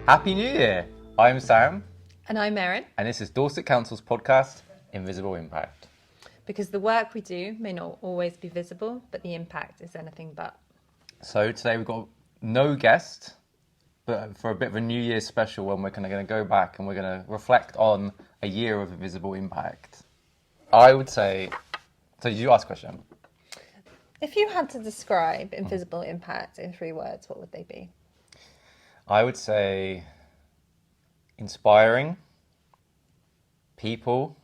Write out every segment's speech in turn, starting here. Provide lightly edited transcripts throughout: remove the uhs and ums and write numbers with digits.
Happy New Year! I'm Sam, And I'm Erin. and this is Dorset Council's podcast, Invisible Impact. Because the work we do may not always be visible, but the impact is anything but. So today we've got no guest, but for a bit of a New Year's special when we're going to go back and we're going to reflect on a year of invisible impact. I would say, so you ask a question. If you had to describe invisible impact in 3 words, what would they be? I would say inspiring people,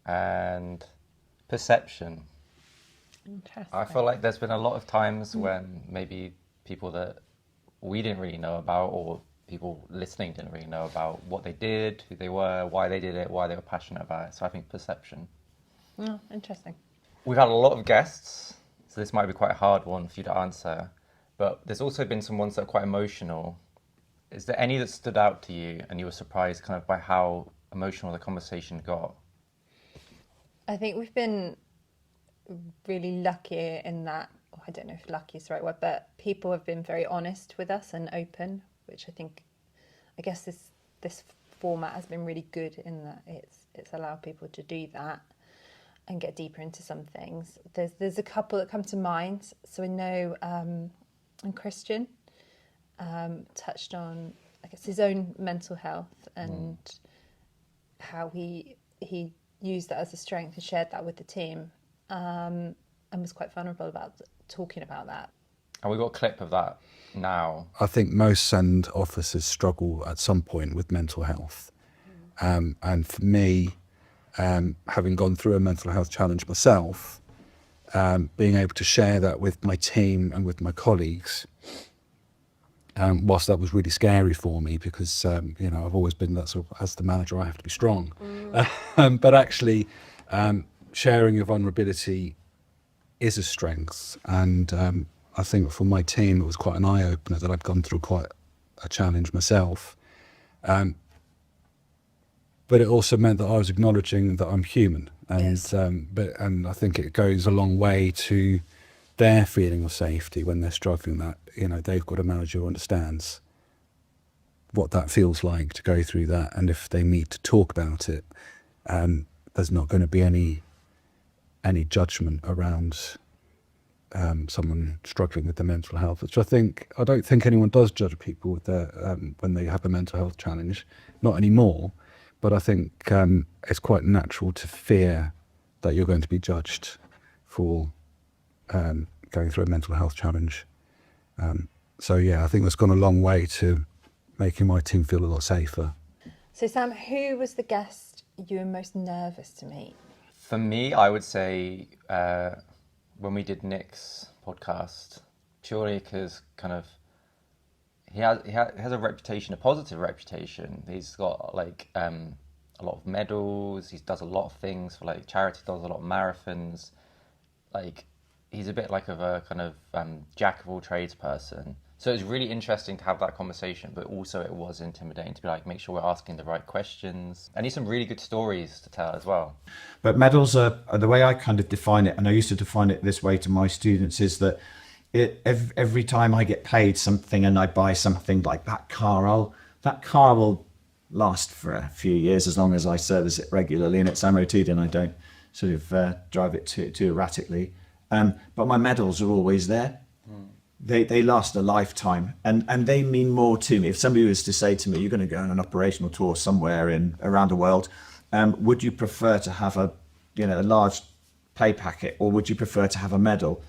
and perception. Interesting. I feel like there's been a lot of times when maybe people that we didn't really know about, or people listening didn't really know about what they did, who they were, why they did it, why they were passionate about it. So I think perception. Oh, interesting. We've had a lot of guests, so this might be quite a hard one for you to answer, but there's also been some ones that are quite emotional. Is there any that stood out to you and you were surprised kind of by how emotional the conversation got? I think we've been really lucky in that, I don't know if lucky is the right word, but people have been very honest with us and open, which I guess this format has been really good in that it's allowed people to do that and get deeper into some things. There's a couple that come to mind. So I know and Christian touched on, I guess, his own mental health and how he used that as a strength and shared that with the team, and was quite vulnerable about talking about that. And we've got a clip of that now. I think most SEND officers struggle at some point with mental health. And for me, having gone through a mental health challenge myself, being able to share that with my team and with my colleagues, whilst that was really scary for me because, I've always been that sort of, as the manager, I have to be strong. But actually, sharing your vulnerability is a strength. And I think for my team, it was quite an eye-opener that I'd gone through quite a challenge myself. But it also meant that I was acknowledging that I'm human. And, Yes. and I think it goes a long way to their feeling of safety when they're struggling, that, they've got a manager who understands what that feels like to go through that. And if they need to talk about it, there's not going to be any judgment around someone struggling with their mental health, which I don't think anyone does judge people with their when they have a mental health challenge, not anymore. But I think it's quite natural to fear that you're going to be judged for going through a mental health challenge. So yeah, I think that's gone a long way to making my team feel a lot safer. So Sam, who was the guest you were most nervous to meet? For me, I would say when we did Nick's podcast, purely because kind of he has a reputation, a positive reputation. He's got like a lot of medals. He does a lot of things for like charity. Does a lot of marathons. Like he's a bit like of a kind of jack of all trades person. So it's really interesting to have that conversation, but also it was intimidating to be like, make sure we're asking the right questions. And he's some really good stories to tell as well. But medals are the way I kind of define it, and I used to define it this way to my students, is that every time I get paid something and I buy something like that car will last for a few years as long as I service it regularly and it's MOT'd and I don't sort of drive it too erratically. But my medals are always there. They last a lifetime, and they mean more to me. If somebody was to say to me, you're going to go on an operational tour somewhere around the world, would you prefer to have a large pay packet, or would you prefer to have a medal?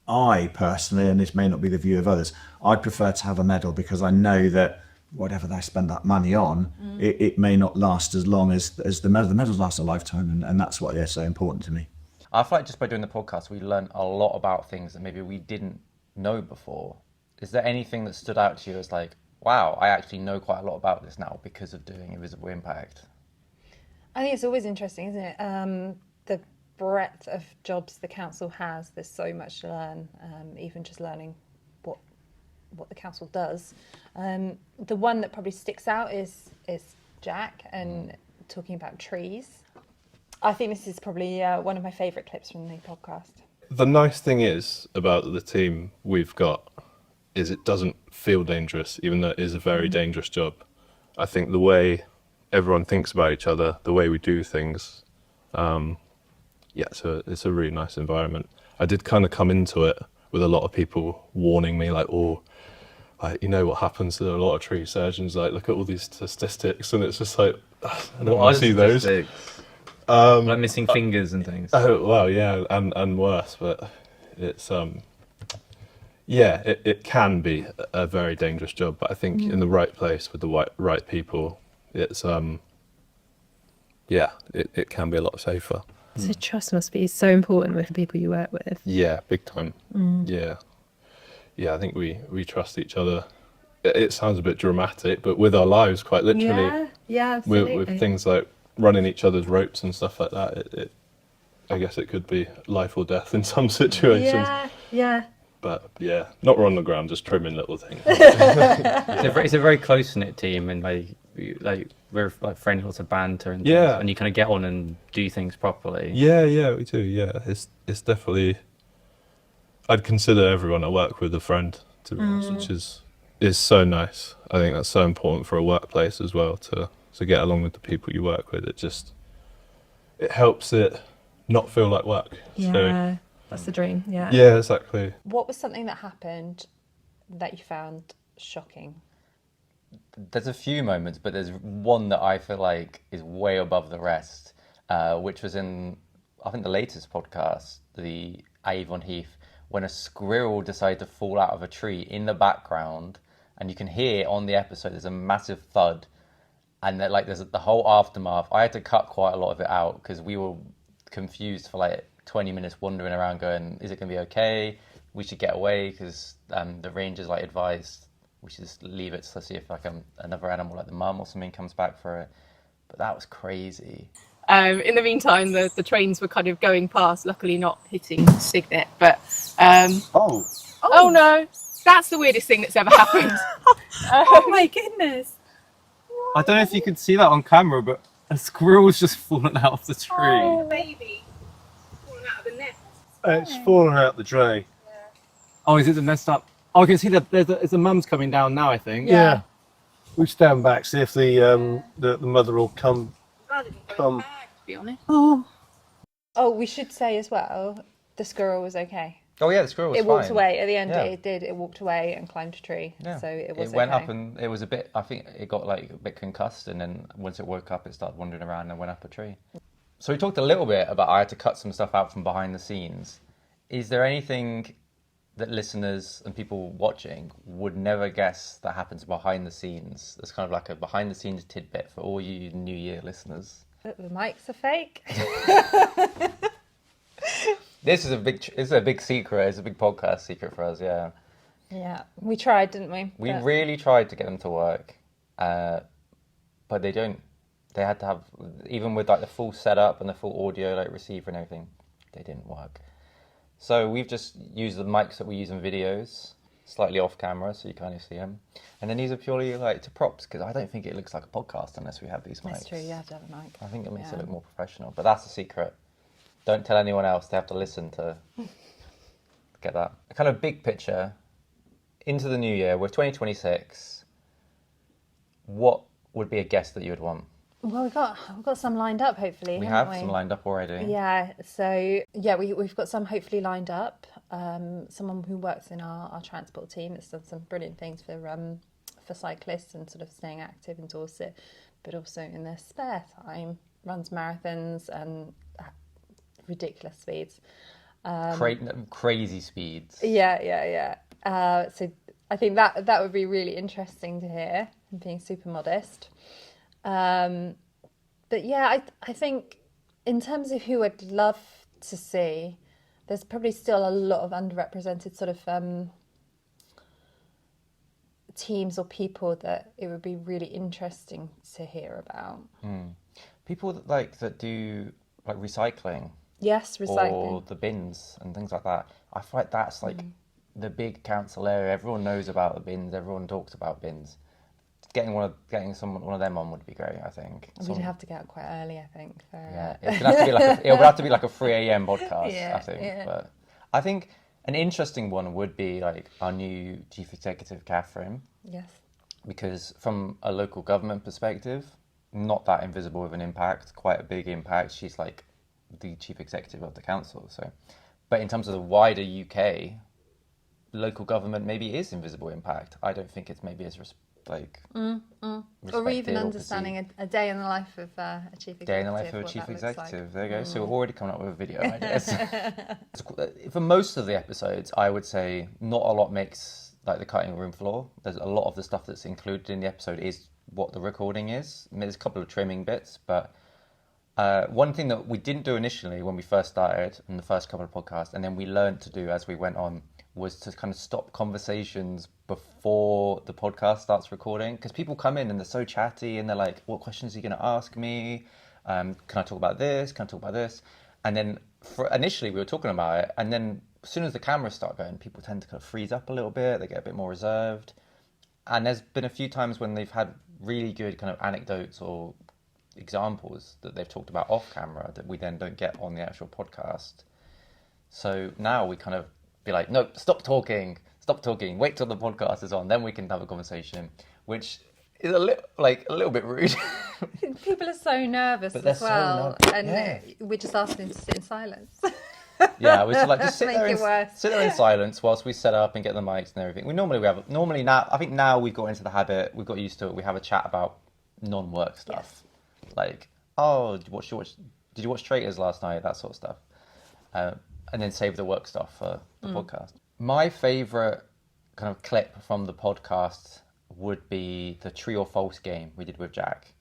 I personally, and this may not be the view of others, I prefer to have a medal because I know that whatever I spend that money on, it may not last as long as the medal. The medals last a lifetime, and that's why they're so important to me. I feel like just by doing the podcast, we learned a lot about things that maybe we didn't know before. Is there anything that stood out to you as like, wow, I actually know quite a lot about this now because of doing Invisible Impact? I think it's always interesting, isn't it? The breadth of jobs the council has. There's so much to learn, even just learning what the council does. The one that probably sticks out is Jack and talking about trees. I think this is probably one of my favourite clips from the podcast. The nice thing is about the team we've got is it doesn't feel dangerous, even though it is a very dangerous job. I think the way everyone thinks about each other, the way we do things, so it's a really nice environment. I did kind of come into it with a lot of people warning me, like, you know what happens to a lot of tree surgeons, like, look at all these statistics, and it's just like, I don't want to see those. Like missing fingers and things. Oh, well, yeah, and worse, but it's, it can be a very dangerous job, but I think in the right place with the right people, it's, it can be a lot safer. So trust must be so important with the people you work with. Yeah, big time. Yeah, I think we trust each other. It sounds a bit dramatic, but with our lives, quite literally. Yeah, absolutely. With things like running each other's ropes and stuff like that, I guess it could be life or death in some situations. Yeah. But yeah, not on the ground, just trimming little things. It's a very close-knit team, and we're like friends, lots of banter and things, and you kind of get on and do things properly. Yeah, we do. Yeah, it's definitely. I'd consider everyone I work with a friend, to be honest, which is so nice. I think that's so important for a workplace as well, to get along with the people you work with. It helps it not feel like work. Yeah, so, that's the dream. Yeah. Yeah, exactly. What was something that happened that you found shocking? There's a few moments, but there's one that I feel like is way above the rest, which was in, I think, the latest podcast, the Avon Heath, when a squirrel decided to fall out of a tree in the background, and you can hear on the episode there's a massive thud, and that, like, there's the whole aftermath. I had to cut quite a lot of it out because we were confused for like 20 minutes wandering around going, is it going to be okay? We should get away, because the rangers like advised we should just leave it to see if like another animal like the mum or something comes back for it. But that was crazy. In the meantime, the trains were kind of going past, luckily not hitting Signet, but oh no, that's the weirdest thing that's ever happened. Oh my goodness. I don't know if you could see that on camera, but a squirrel was just fallen out of the tree. Oh, baby, falling out of the nest. It's fallen out the tree. Oh, is it the nest up? Oh, I can see that there's a mum's coming down now, I think. Yeah. We stand back, see if the mother will come. To be honest. Oh, we should say as well, the squirrel was okay. Oh yeah, the squirrel was It walked fine. away at the end. Yeah. It walked away and climbed a tree. Yeah. So it was. It went okay. up, and it was a bit. I think it got like a bit concussed, and then once it woke up, it started wandering around and went up a tree. So we talked a little bit about I had to cut some stuff out from behind the scenes. Is there anything that listeners and people watching would never guess that happens behind the scenes? That's kind of like a behind the scenes tidbit for all you New Year listeners. The mics are fake. This is a big secret. It's a big podcast secret for us. Yeah. Yeah, we tried, didn't we? We really tried to get them to work, but they don't. They had to have, even with like the full setup and the full audio like receiver and everything, they didn't work. So we've just used the mics that we use in videos, slightly off camera, so you kind of see them. And then these are purely like to props, because I don't think it looks like a podcast unless we have these mics. That's true. You have to have a mic. I think it makes it look more professional, but that's a secret. Don't tell anyone else. They have to listen to get that. A kind of big picture into the new year. We're 2026. What would be a guest that you would want? Well, we've got some lined up, hopefully. We haven't have some lined up already. Yeah, so we've got some hopefully lined up. Someone who works in our transport team that's done some brilliant things for cyclists and sort of staying active in Dorset, but also in their spare time runs marathons and ridiculous speeds. Crazy speeds. Yeah. So I think that would be really interesting to hear, being super modest. But yeah, I think in terms of who I'd love to see, there's probably still a lot of underrepresented sort of teams or people that it would be really interesting to hear about. People that do like recycling. Yes, recycling. Or the bins and things like that. I feel like that's like the big council area. Everyone knows about the bins. Everyone talks about bins. Getting one of them on would be great, I think. We'd have to get up quite early, I think. Yeah, it would have to be like a 3 a.m. podcast, Yeah, I think. yeah. But I think An interesting one would be like our new chief executive, Catherine, Yes. because from a local government perspective, not that invisible of an impact, quite a big impact. She's like the chief executive of the council. So, but in terms of the wider UK, local government maybe is invisible impact. I don't think it's maybe as Or respected even or understanding a day in the life of a chief executive. Day in the life of a what chief that looks like. executive. There you go. So we're already coming up with a video ideas. For most of the episodes, I would say not a lot makes like the cutting room floor. There's a lot of the stuff that's included in the episode is what the recording is. I mean, there's a couple of trimming bits, but one thing that we didn't do initially when we first started in the first couple of podcasts, and then we learned to do as we went on, was to kind of stop conversations before the podcast starts recording, because people come in and they're so chatty and they're like, what questions are you going to ask me? Can I talk about this? Can I talk about this? And then initially we were talking about it, and then as soon as the cameras start going, people tend to kind of freeze up a little bit. They get a bit more reserved. And there's been a few times when they've had really good kind of anecdotes or examples that they've talked about off camera that we then don't get on the actual podcast. So now we kind of be like, no, stop talking, wait till the podcast is on, then we can have a conversation, which is a little bit rude. People are so nervous as well, and we're just asking them to sit in silence. Yeah, we just like just sit Make there it worse. sit there in silence whilst we set up and get the mics and everything. Normally now, I think now we've got into the habit, we've got used to it. We have a chat about non-work stuff, like, oh, did you watch Traitors last night? That sort of stuff. And then save the work stuff for the podcast. My favourite kind of clip from the podcast would be the tree or false game we did with Jack.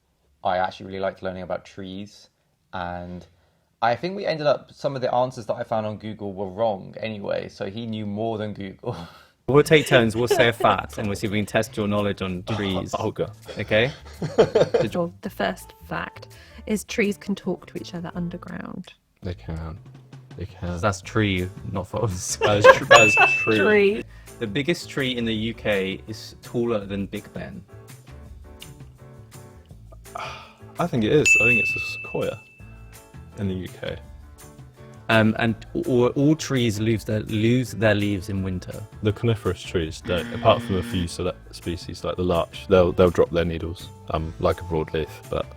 I actually really liked learning about trees, and I think we ended up, some of the answers that I found on Google were wrong anyway, so he knew more than Google. We'll take turns. We'll say a fact, and we'll see if we can test your knowledge on trees. Oh, God. Okay? Well, the first fact is trees can talk to each other underground. They can. That's tree, not false. That is true. Tree. The biggest tree in the UK is taller than Big Ben. I think it is. I think it's a sequoia in the UK. And all trees lose their leaves in winter. The coniferous trees don't, apart from a few select species like the larch, they'll drop their needles, like a broadleaf, but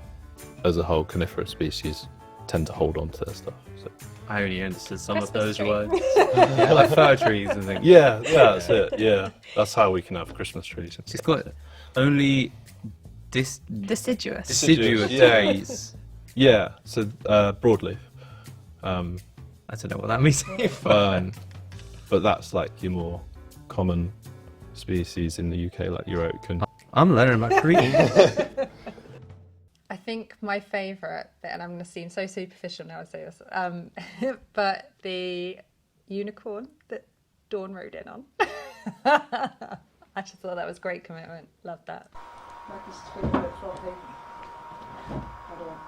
as a whole, coniferous species tend to hold on to their stuff. So. I only understood some of Christmas those tree. words. Yeah, like fir trees and things. Yeah, that's it. Yeah, that's how we can have Christmas trees. And It's stuff. got only Deciduous. deciduous Yeah. days. Yeah, so broadleaf. I don't know what that means. But that's like your more common species in the UK, like your oak and. I'm learning about trees. I think my favourite bit, and I'm going to seem so superficial now I say this, but the unicorn that Dawn rode in on. I just thought that was great commitment. Love that. Marcus is feeling a bit floppy. Hold on.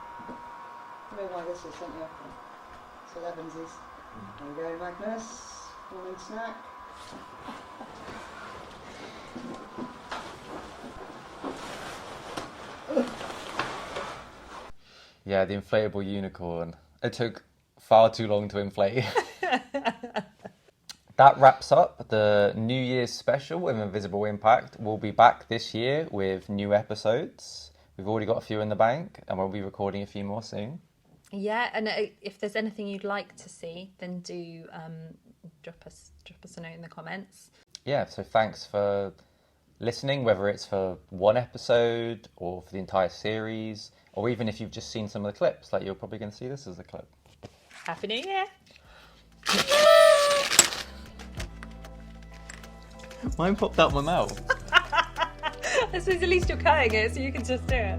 You know why this is, don't you? It's 11's. There we go, Magnus. Morning snack. Yeah, the inflatable unicorn. It took far too long to inflate. That wraps up the New Year's special with Invisible Impact. We'll be back this year with new episodes. We've already got a few in the bank, and we'll be recording a few more soon. Yeah, and if there's anything you'd like to see, then do drop us a note in the comments. Yeah, so thanks for listening, whether it's for one episode or for the entire series, or even if you've just seen some of the clips, like you're probably going to see this as a clip. Happy New Year! Mine popped out my mouth. I suppose at least you're cutting it, so you can just do it.